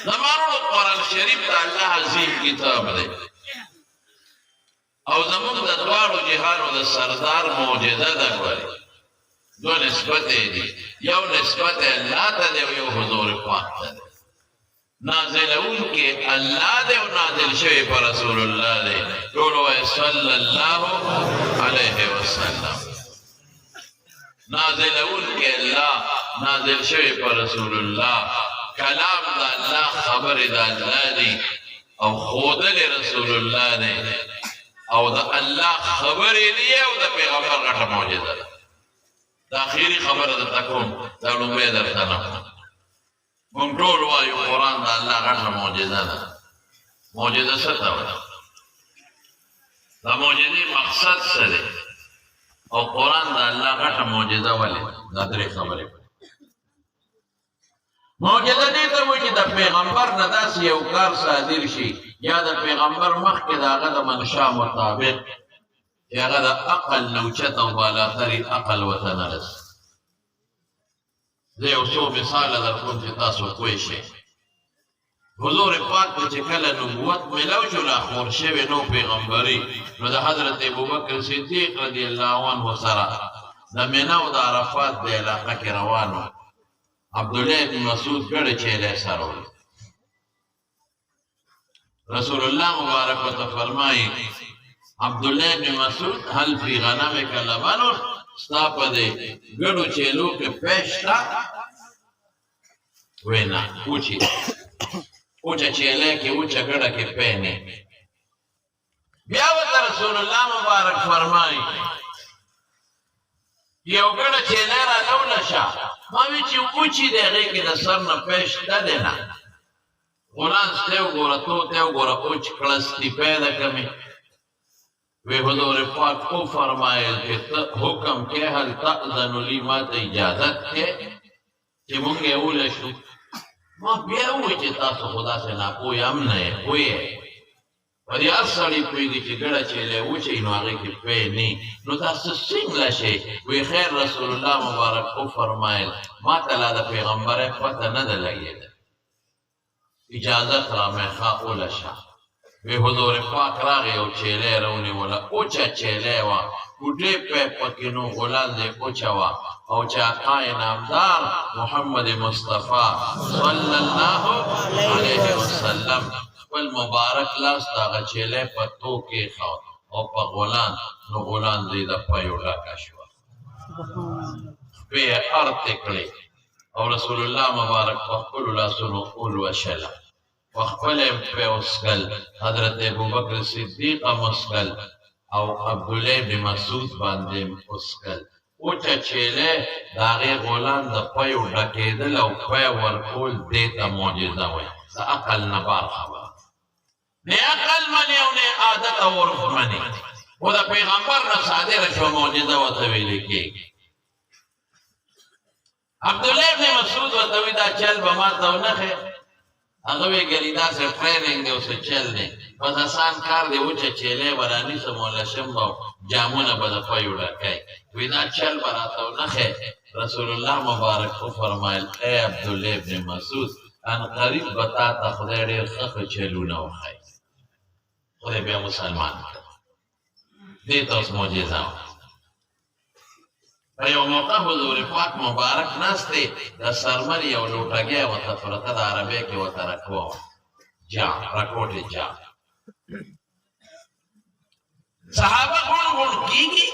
زمانو قرآن شریف دا اللہ عظیم کتاب دے او زمون دا دوارو جهانو دا سردار موجزه دا گواری دو نسبت دی یو نسبت اللہ تا دے و یو حضور پاک تا دے نازل اون کے اللہ دے و نازل شوی پر رسول اللہ دے دولو صلی اللہ علیہ وسلم نازل اون کے اللہ نازل شوی پر رسول اللہ کلام دا اللہ خبر دا اللہ دی او خودل رسول اللہ دی او دا اللہ خبر دی او دا پیغمبر غټه معجزه ده دا اخیری خبر دا تکوم دا لومبه درته نه مونږ ټول وایو قرآن دا الله غټه معجزه ده معجزه څه ته وایي دا معجزې مقصد څه دی او قرآن دا الله غټه معجزه ولې دا درې خبرې معجزه دې ته وایي چې د پیغمبر نه داسې یو کار صادر شي یا د پیغمبر مخکې د هغه د منشا مطابق چې هغه د عقل نه اوچت او بالاترین عقل ورته نه رسي زه یو څو مثاله درکوم چې تاسو پوه شئ حضور پاک ته چې کله نبوت میلاو شو لا خور شوی نو پیغمبري نو د حضرت ابوبکر صدیق رضی الله عنه سره د مینا او د عرفات د علاقه کې روانو عبدالله بن مسعود ګړه چیلې سره رسول الله مبارک ته فرمایي عبدالله بن مسعود هل فی غنمک لبن ستا په دې ګړو چیلو کې پېشتا وینا پوچی اوچا چیلے کې اوچا ګړه کې پېنه بیا ورته رسول الله مبارک فرمایي یو ګړه چیلے را لونه شه ما وی چې اوچی دغه کې د سر نه پېشتا ده نه غلان ستو ګوره تو ته ګوره اوچ کلستی پیدا کمه وی حضور پاک کو فرمایل کہ حکم کے هل تأذن لی ما ته اجازت ہے چې مونږ یې ولشو ما بیا وایي چې تاسو خدا سے ناپوهه هم نه یې پوهیږئ په دې هر سړي پوهېږي چې ګړه چیلې وچوي نو هغې کې پوهې نه نو تاسو څنګه شئ وی خیر رسول الله مبارک کو فرمایل ما ته لا د پیغمبرۍ پته نه ده لګېده اجازت را مې ښه ولشه وی حضور پاک راغی او چیلې راونیوله اوچه چیلې وه ګوډې پیپ پکې نو غلان دې اوچه وه او چې آقا نامدار محمد مصطفی صلی الله علیه وسلم خپل مبارک لاس د هغه چیلې په تو کېښود او په غلان نو غلان دې د پیو ډکه شوه خپې یې ارتې کړې او رسول الله مبارک په خپلو لاسونو ولوشله وخپل په وسکل حضرت ابوبکر صدیق مسکل او عبدالله بن مسعود باندې مسکل اوچا چیلې د هغې غلام د پیو ډکېدل او پی ورکول دې ته معجزه وایي د عقل نه بار خبره نه عقل مني او نه عادت او عرف مني خو د پیغمبر نه صادره شوه معجزه ورته ویلې کېږي عبدالله بن مسعود ورته وایي دا چل به ما ته ونښې هغه وی ګری دا سره ټریننګ دی او څه چل دی بس آسان کار دی اوچه چیلې به رانیسم او لشم او جامونه به د پیو ډکئ وی دا چل به راته ونښې رسول الله مبارک وفرمایل ای عبدالله ابن مسعود ان قریب به تا ته خدای ډېر ښه چلونه وښایي خدای بیا مسلمان کړه دې ته اوس معجزه وه په یو موقع حضور پاک مبارک ناست دی د سرمن یو لوټګی ورته پرته د عربۍ کې ورته رکوه وه جام رکوټې جام صحابه غونډ غونډ کېږي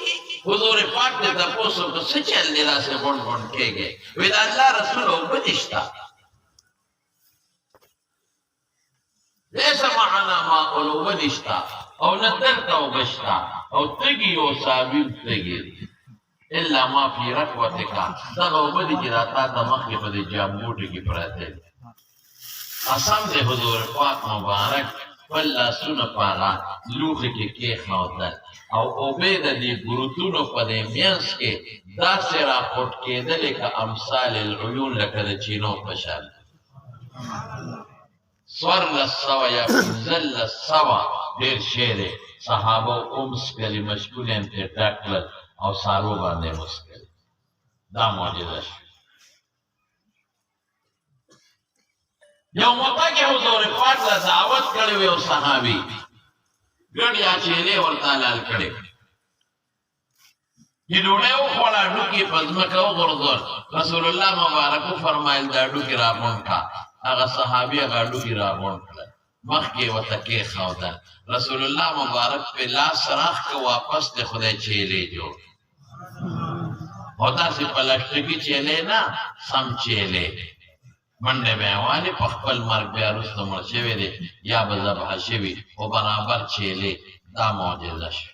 حضور پاک دې تپوس وکړه څه چل دی داسې غونډ غونډ کېږي وایي د الله رسول اوبه دې شته لیس معنا ماء اوبه دې شته او نه دلته اوبه شته او تږي او صابر تږي الا ما فی رکوتک دغه اوبه دي چې دا تا ته مخکې په دې جامبوټې کې پراته دي قسم دی حضور پاک مبارک خپل لاسونه په هغه لوښي کې کېښودل او اوبې د دې بروتونو په دې منځ کې داسې راپورټ کېدلې که امثال العیون لکه د چینو په شان څوارلس سوه یا پنځلس سوه ډېر شی دی صحابه اوم څښلي مشکول یې ترې ډک کړل او سارو باندې مسکل دا معجزه شو یو موقع کې حضور پاک له دعوت کړی و یو صحابي ګډ یا چیلې ورته حلال کړی چې ډوډۍ وخوړه ډوکې په ځمکه وغورځول رسول الله مبارک وفرمایل دا ډوکې راغونډ کړه هغه صحابي هغه ډوکې راغونډ کړه مخکې ورته کېښوده رسول الله مبارک پې لاس راښ که واپس د خدای چیلې جوړ او داسې پلاستیکي چیلې نه سم چیلې منډې به یې والې په خپل مرګ بیا وروسته مړ شوی دی یا به ذبحه شوي خو برابر چیلې دا معجزه شوه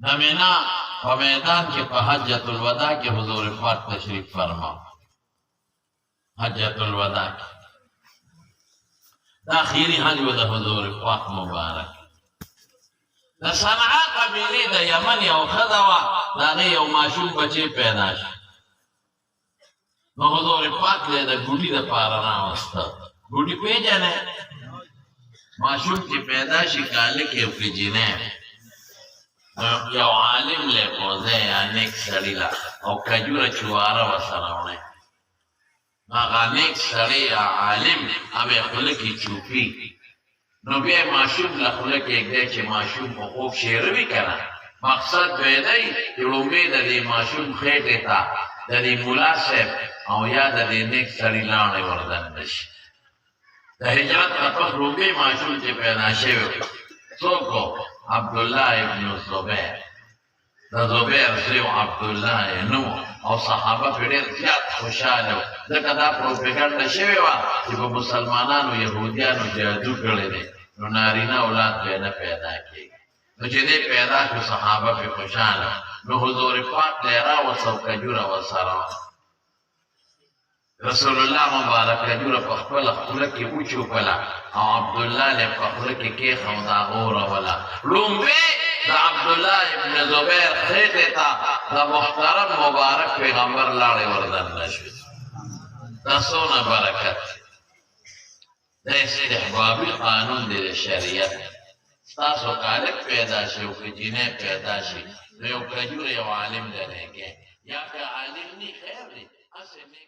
د مینا په میدان کې په حجة الوداع کې حضور پاک تشریف فرما حجة الوداع کې دا اخیری حج و د حضور پاک مبارک د صنعا قبیلې د یمن یو ښځه وه د هغې یو ماشوم بچی پیدا شو نو حضور پاک دی د ګوډي دپاره راوسته ګوډي پېژنې ماشوم چې پیدا شي کالک یو کې جینۍ یو عالم لی پوځی یا نیک سړي له او کجوره چواره ورسره وړی هغه نیک سړی یا عالم هغه خوله کې چوپي نو بیا یې ماشوم له خوله کې ږدی چې ماشوم خو خوب شیره وي که نه مقصد به یې دی چې لومبې د دې ماشوم خېټې ته د دې ملا صاحب او یا د دې نیک سړي لاړې وردننه شي د هجرت نه پس لومبې ماشوم چې پیدا شوی څوک عبدالله ابن زبیر د زبیر زوی عبدالله یې نو او صحابه پرې ډېر زیات خوشحاله وو ځکه دا پروپیګنډه شوې وه چې په مسلمانانو یهودیانو جادو کړی دی نو نارینه اولاد به یې نه پیدا کېږي نو چې دی پیدا شو صحابه پرې خوشحاله نو حضور پاک ته یې راوسته او کجوره ورسره وه رسول الله مبارک کجوره په خپله خوله کې وچوپله او عبدالله له په خوله کې کېښوده هغه وروله لومبې د عبدالله ابن زبیر خېټې ته د محترم مبارک پیغمبر لاړې وردننه شوې دا څونه برکت د استحبابي قانون دی د شریعت ستاسو کالک پیدا شي او که جینۍ پیدا شي نو یو کجوره یو عالم درېږي یا که عالم نی خیر دی هسې